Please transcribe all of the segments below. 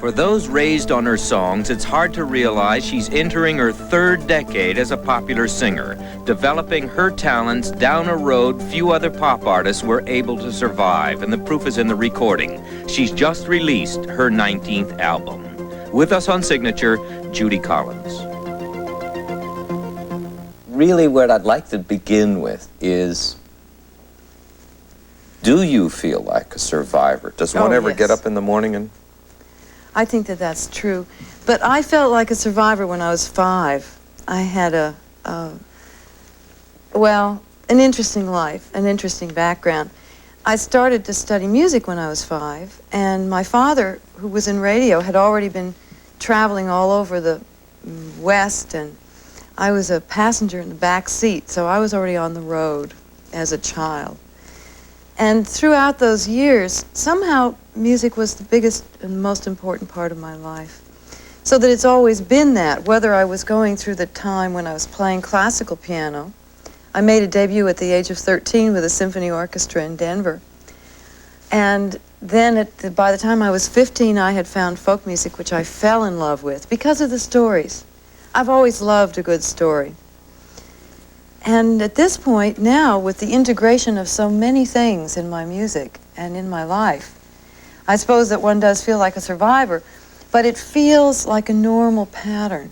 For those raised on her songs, it's hard to realize she's entering her third decade as a popular singer, developing her talents down a road few other pop artists were able to survive, and the proof is in the recording. She's just released her 19th album. With us on Signature, Judy Collins. Really, what I'd like to begin with is, do you feel like a survivor? Does one ever get up in the morning and... I think that that's true. But I felt like a survivor when I was 5. I had an interesting life, an interesting background. I started to study music when I was 5, and my father, who was in radio, had already been traveling all over the West, and I was a passenger in the back seat, so I was already on the road as a child. And throughout those years, somehow music was the biggest and most important part of my life. So that it's always been that, whether I was going through the time when I was playing classical piano. I made a debut at the age of 13 with a symphony orchestra in Denver. And then by the time I was 15, I had found folk music, which I fell in love with because of the stories. I've always loved a good story. And at this point now, with the integration of so many things in my music and in my life, I suppose that one does feel like a survivor, but it feels like a normal pattern.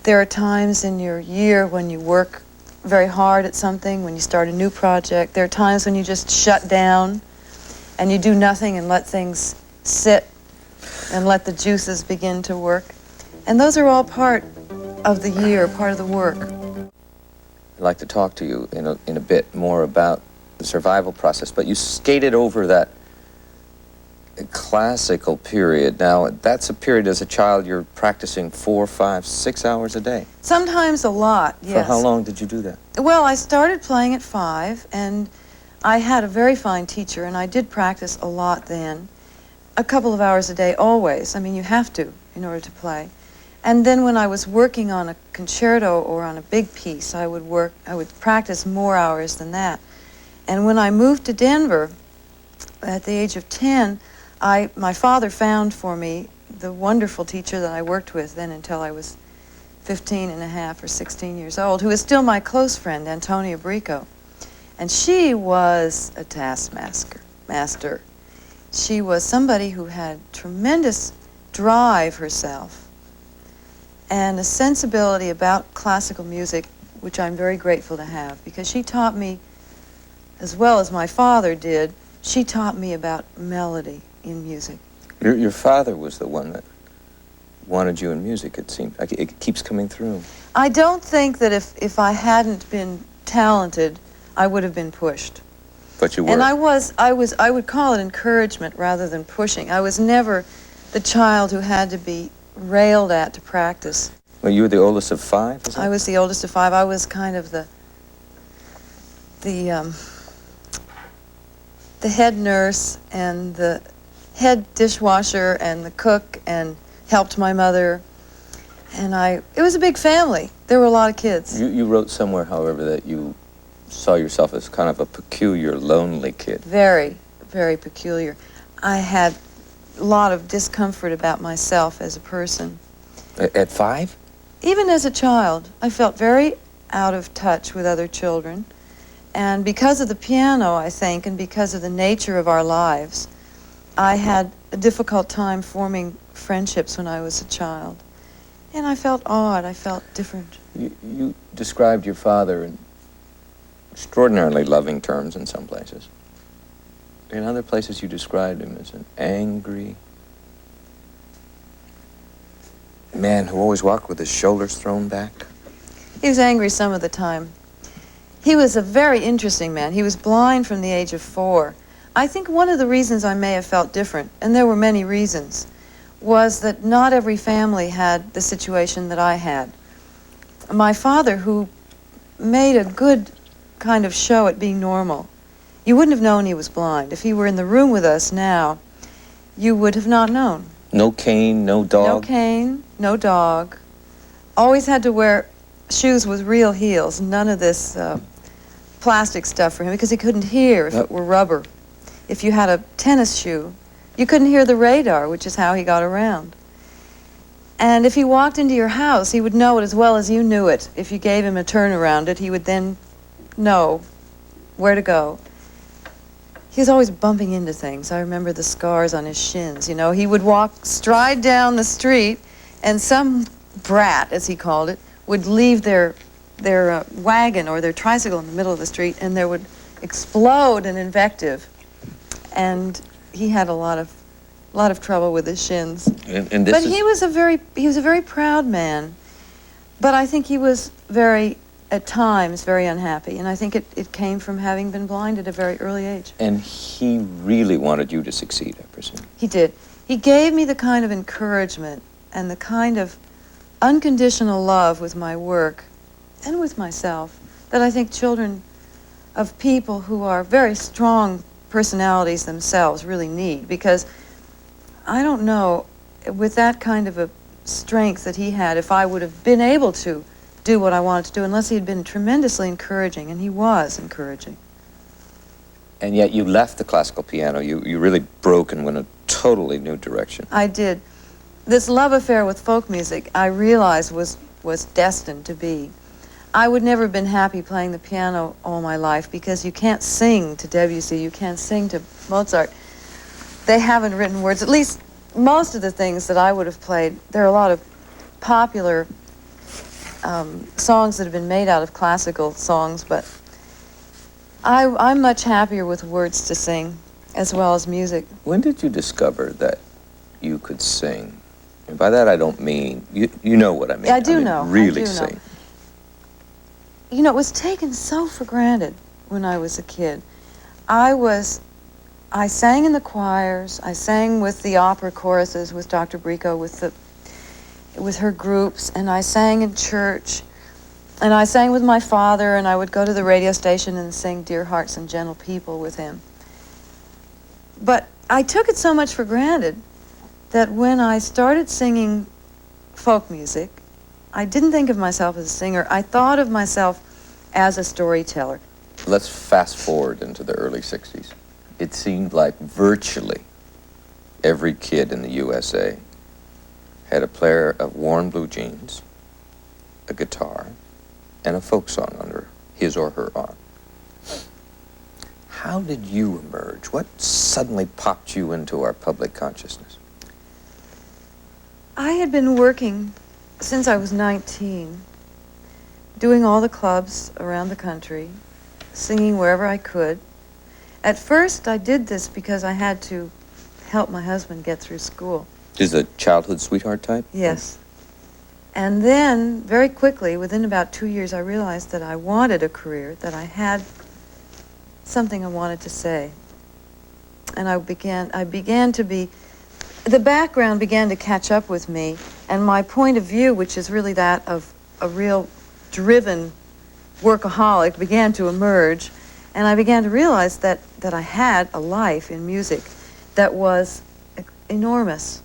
There are times in your year when you work very hard at something, when you start a new project. There are times when you just shut down and you do nothing and let things sit and let the juices begin to work. And those are all part of the year, part of the work. I'd like to talk to you in a bit more about the survival process, but you skated over that classical period. Now, that's a period as a child you're practicing 4, 5, 6 hours a day. Sometimes a lot, yes. For how long did you do that? Well, I started playing at 5, and I had a very fine teacher, and I did practice a lot then. A couple of hours a day, always. I mean, you have to in order to play. And then when I was working on a concerto or on a big piece, I would practice more hours than that. And when I moved to Denver at the age of 10, my father found for me the wonderful teacher that I worked with then until I was 15 and a half or 16 years old, who is still my close friend, Antonia Brico. And she was a taskmaster. She was somebody who had tremendous drive herself and a sensibility about classical music, which I'm very grateful to have, because she taught me, as well as my father did, she taught me about melody in music. Your father was the one that wanted you in music, it seemed. It keeps coming through. I don't think that if I hadn't been talented, I would have been pushed. But you were. And I would call it encouragement rather than pushing. I was never the child who had to be railed at to practice. Well, you were the oldest of 5, is that? I was the oldest of 5. I was kind of the head nurse and the head dishwasher and the cook, and helped my mother. And it was a big family. There were a lot of kids. You wrote somewhere, however, that you saw yourself as kind of a peculiar, lonely kid. Very, very peculiar. I had a lot of discomfort about myself as a person. At 5? Even as a child, I felt very out of touch with other children. And because of the piano, I think, and because of the nature of our lives, I had a difficult time forming friendships when I was a child. And I felt odd, I felt different. You described your father in extraordinarily loving terms in some places. In other places, you described him as an angry man who always walked with his shoulders thrown back. He was angry some of the time. He was a very interesting man. He was blind from the age of 4. I think one of the reasons I may have felt different, and there were many reasons, was that not every family had the situation that I had. My father, who made a good kind of show at being normal, you wouldn't have known he was blind. If he were in the room with us now, you would have not known. No cane, no dog? No cane, no dog. Always had to wear shoes with real heels, none of this plastic stuff for him, because he couldn't hear if it were rubber. If you had a tennis shoe, You couldn't hear the radar, which is how he got around. And if he walked into your house, he would know it as well as you knew it. If you gave him a turn around it, he would then know where to go. He was always bumping into things. I remember the scars on his shins. You know, he would stride down the street, and some brat, as he called it, would leave their wagon or their tricycle in the middle of the street, and there would explode an invective. And he had a lot of trouble with his shins. And but he was a very proud man. But I think he was at times very unhappy, and I think it came from having been blind at a very early age. And he really wanted you to succeed, I presume. He did. He gave me the kind of encouragement and the kind of unconditional love with my work and with myself that I think children of people who are very strong personalities themselves really need, because I don't know, with that kind of a strength that he had, if I would have been able to do what I wanted to do, unless he had been tremendously encouraging, and he was encouraging. And yet you left the classical piano. You really broke and went a totally new direction. I did. This love affair with folk music, I realized was destined to be. I would never have been happy playing the piano all my life, because you can't sing to Debussy, you can't sing to Mozart. They haven't written words. At least most of the things that I would have played, there are a lot of popular songs that have been made out of classical songs, but I'm much happier with words to sing as well as music. When did you discover that you could sing? And by that I don't mean, you know what I mean. I do mean, know. Really I do sing. know. You know, it was taken so for granted when I was a kid. I sang in the choirs, I sang with the opera choruses with Dr. Brico, with her groups, and I sang in church, and I sang with my father, and I would go to the radio station and sing Dear Hearts and Gentle People with him. But I took it so much for granted that when I started singing folk music, I didn't think of myself as a singer. I thought of myself as a storyteller. Let's fast forward into the early 60s. It seemed like virtually every kid in the USA had a pair of worn blue jeans, a guitar, and a folk song under his or her arm. How did you emerge? What suddenly popped you into our public consciousness? I had been working since I was 19, doing all the clubs around the country, singing wherever I could. At first, I did this because I had to help my husband get through school. Is a childhood sweetheart type? Yes. And then, very quickly, within about 2 years, I realized that I wanted a career, that I had something I wanted to say. And I began to be, the background began to catch up with me, and my point of view, which is really that of a real driven workaholic, began to emerge. And I began to realize that I had a life in music that was enormous,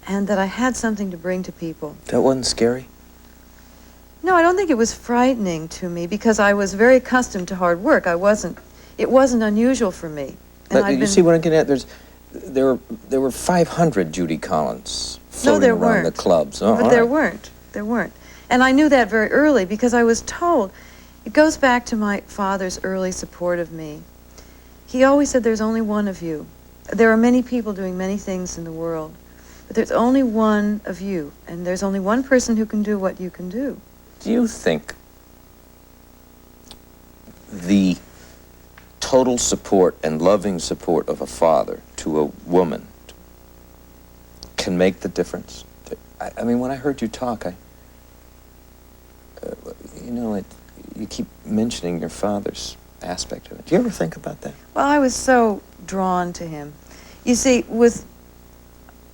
and that I had something to bring to people. That wasn't scary? No, I don't think it was frightening to me, because I was very accustomed to hard work. It wasn't unusual for me. But you see what I'm getting at? There were 500 Judy Collins floating around the clubs. Oh, but there weren't. And I knew that very early, because I was told. It goes back to my father's early support of me. He always said, there's only one of you. There are many people doing many things in the world, but there's only one of you, and there's only one person who can do what you can do. Do you think the total support and loving support of a father to a woman can make the difference? I mean, when I heard you talk, you keep mentioning your father's aspect of it. Do you ever think about that? Well, I was so drawn to him. You see,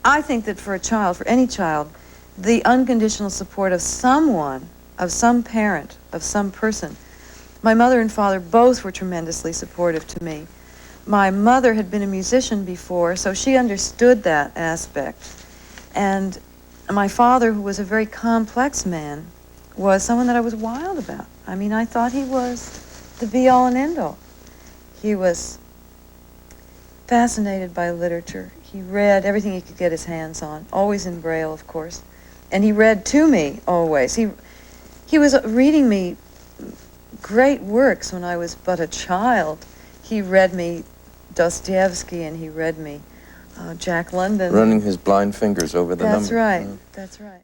I think that for any child, the unconditional support of someone, of some parent, of some person. My mother and father both were tremendously supportive to me. My mother had been a musician before, so she understood that aspect. And my father, who was a very complex man, was someone that I was wild about. I mean, I thought he was the be-all and end-all. He was fascinated by literature. He read everything he could get his hands on, always in Braille, of course. And he read to me, always. He was reading me great works when I was but a child. He read me Dostoevsky, and he read me Jack London. Running his blind fingers over the numbers. That's right. That's right.